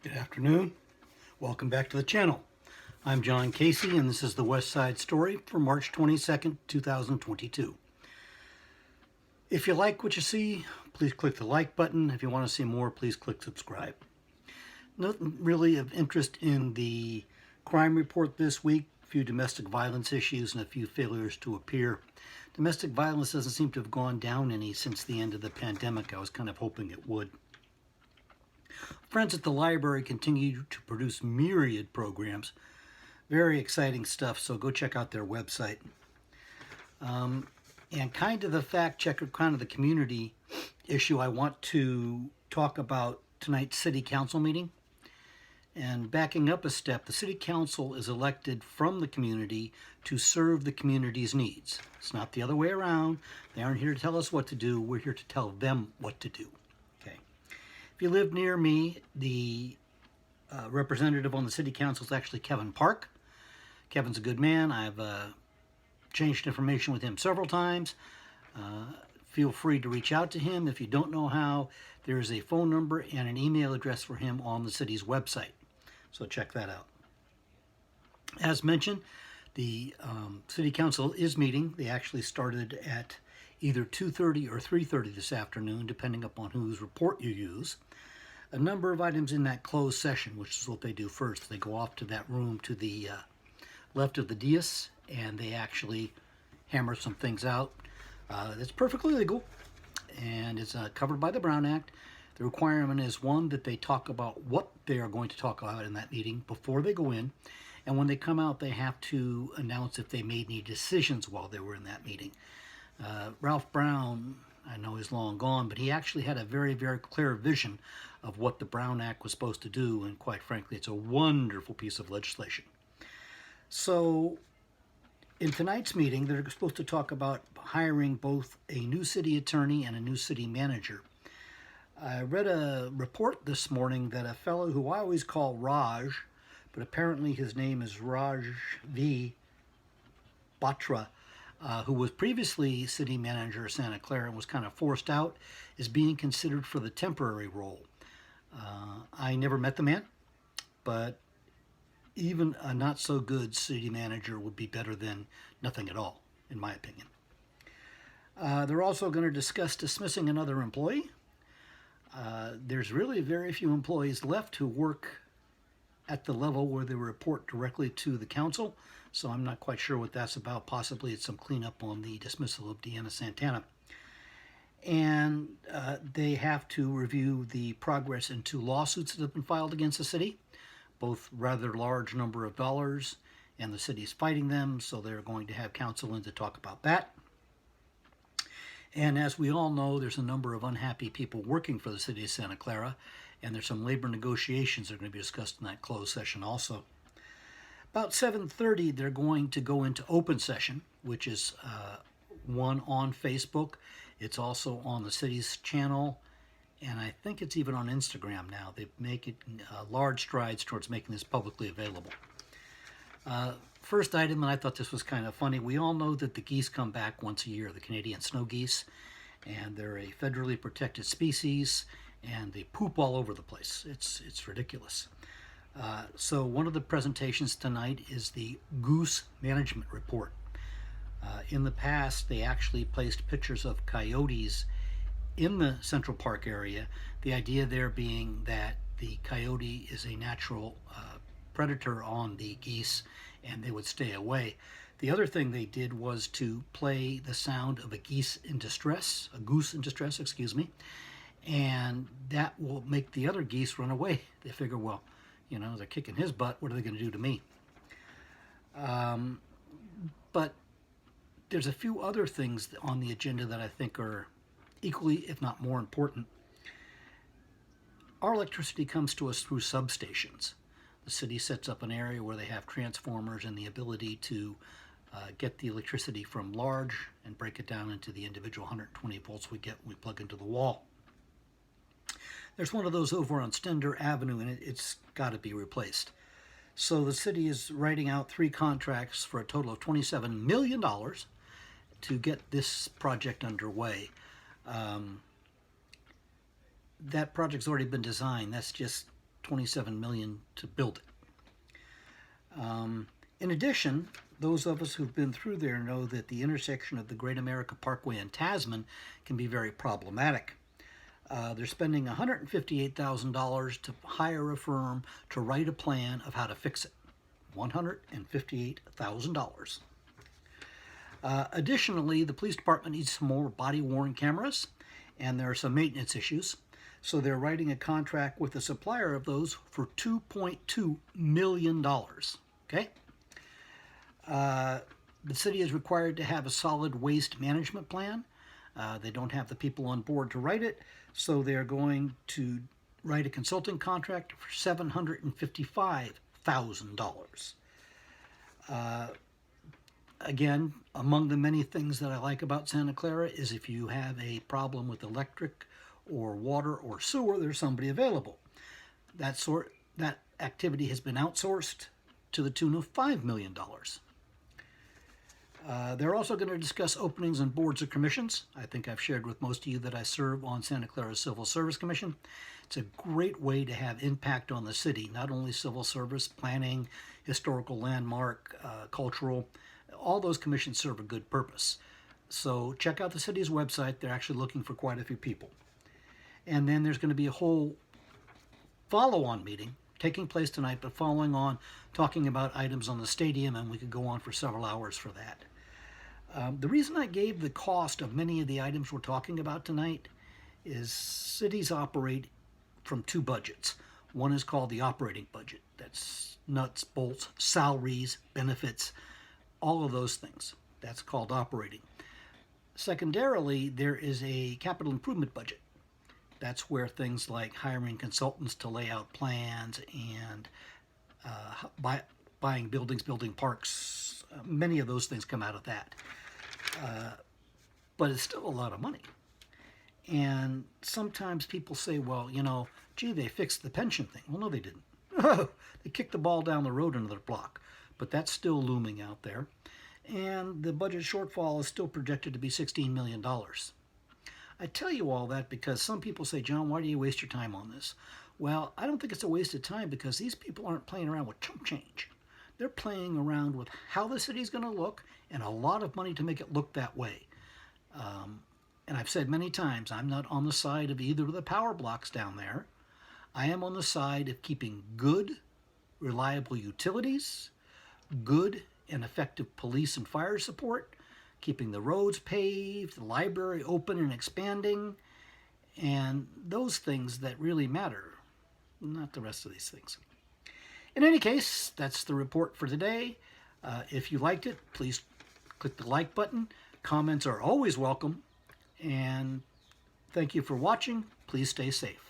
Good afternoon. Welcome back to the channel. I'm John Casey, and this is the West Side Story for March 22nd, 2022. If you like what you see, please click the like button. If you want to see more, please click subscribe. Nothing really of interest in the crime report this week. A few domestic violence issues and a few failures to appear. Domestic violence doesn't seem to have gone down any since the end of the pandemic. I was kind of hoping it would. Friends at the library continue to produce myriad programs. Very exciting stuff, so go check out their website. And kind of the fact check, or kind of the community issue, I want to talk about tonight's city council meeting. And backing up a step, the city council is elected from the community to serve the community's needs. It's not the other way around. They aren't here to tell us what to do. We're here to tell them what to do. If you live near me, the representative on the city council is actually Kevin Park. Kevin's a good man. I've changed information with him several times. Feel free to reach out to him. If you don't know how, there is a phone number and an email address for him on the city's website. So check that out. As mentioned, the city council is meeting. They actually started at either 2:30 or 3:30 this afternoon, depending upon whose report you use. A number of items in that closed session, which is what they do first. They go off to that room to the left of the dais, and they actually hammer some things out. That's perfectly legal, and it's covered by the Brown Act. The requirement is, one, that they talk about what they are going to talk about in that meeting before they go in, and when they come out, they have to announce if they made any decisions while they were in that meeting. Ralph Brown, I know he's long gone, but he actually had a very, very clear vision of what the Brown Act was supposed to do, and quite frankly, it's a wonderful piece of legislation. So, in tonight's meeting, they're supposed to talk about hiring both a new city attorney and a new city manager. I read a report this morning that a fellow who I always call Raj, but apparently his name is Raj V. Batra, who was previously city manager of Santa Clara and was kind of forced out, is being considered for the temporary role. I never met the man, but even a not so good city manager would be better than nothing at all, in my opinion. They're also going to discuss dismissing another employee. There's really very few employees left who work at the level where they report directly to the council, so I'm not quite sure what that's about. Possibly it's some cleanup on the dismissal of Deanna Santana. And they have to review the progress in 2 lawsuits that have been filed against the city, both rather large number of dollars, and the city's fighting them, so they're going to have counsel in to talk about that. And as we all know, there's a number of unhappy people working for the city of Santa Clara, and there's some labor negotiations that are going to be discussed in that closed session also. About 7:30, they're going to go into open session, which is one on Facebook. It's also on the city's channel, and I think it's even on Instagram now. They make it large strides towards making this publicly available. First item, and I thought this was kind of funny, we all know that the geese come back once a year, the Canadian snow geese, and they're a federally protected species, and they poop all over the place. It's ridiculous. So one of the presentations tonight is the Goose Management Report. In the past, they actually placed pictures of coyotes in the Central Park area, the idea there being that the coyote is a natural predator on the geese, and they would stay away. The other thing they did was to play the sound of a goose in distress, and that will make the other geese run away. They figure, well, you know, they're kicking his butt, what are they going to do to me? But there's a few other things on the agenda that I think are equally, if not more important. Our electricity comes to us through substations. The city sets up an area where they have transformers and the ability to get the electricity from large and break it down into the individual 120 volts we plug into the wall. There's one of those over on Stender Avenue, and it's got to be replaced. So the city is writing out 3 contracts for a total of $27 million to get this project underway. That project's already been designed. That's just $27 million to build it. In addition, those of us who've been through there know that the intersection of the Great America Parkway and Tasman can be very problematic. They're spending $158,000 to hire a firm to write a plan of how to fix it. $158,000. Additionally, the police department needs some more body-worn cameras, and there are some maintenance issues. So they're writing a contract with the supplier of those for $2.2 million. Okay? The city is required to have a solid waste management plan. They don't have the people on board to write it, so they're going to write a consulting contract for $755,000. Again, among the many things that I like about Santa Clara is if you have a problem with electric or water or sewer, there's somebody available. That activity has been outsourced to the tune of $5 million. They're also going to discuss openings on boards or commissions. I think I've shared with most of you that I serve on Santa Clara Civil Service Commission. It's a great way to have impact on the city, not only civil service, planning, historical landmark, cultural. All those commissions serve a good purpose. So check out the city's website. They're actually looking for quite a few people. And then there's going to be a whole follow-on meeting taking place tonight, but following on, talking about items on the stadium, and we could go on for several hours for that. The reason I gave the cost of many of the items we're talking about tonight is cities operate from two budgets. One is called the operating budget. That's nuts, bolts, salaries, benefits, all of those things. That's called operating. Secondarily, there is a capital improvement budget. That's where things like hiring consultants to lay out plans and buying buildings, building parks, many of those things come out of that. But it's still a lot of money. And sometimes people say, well, gee, they fixed the pension thing. Well, no, they didn't. They kicked the ball down the road another block. But that's still looming out there. And the budget shortfall is still projected to be $16 million. I tell you all that because some people say, John, why do you waste your time on this? Well, I don't think it's a waste of time because these people aren't playing around with chump change. They're playing around with how the city's going to look and a lot of money to make it look that way. And I've said many times, I'm not on the side of either of the power blocks down there. I am on the side of keeping good, reliable utilities, good and effective police and fire support, keeping the roads paved, the library open and expanding, and those things that really matter, not the rest of these things. In any case, that's the report for today. If you liked it, please click the like button. Comments are always welcome. And thank you for watching. Please stay safe.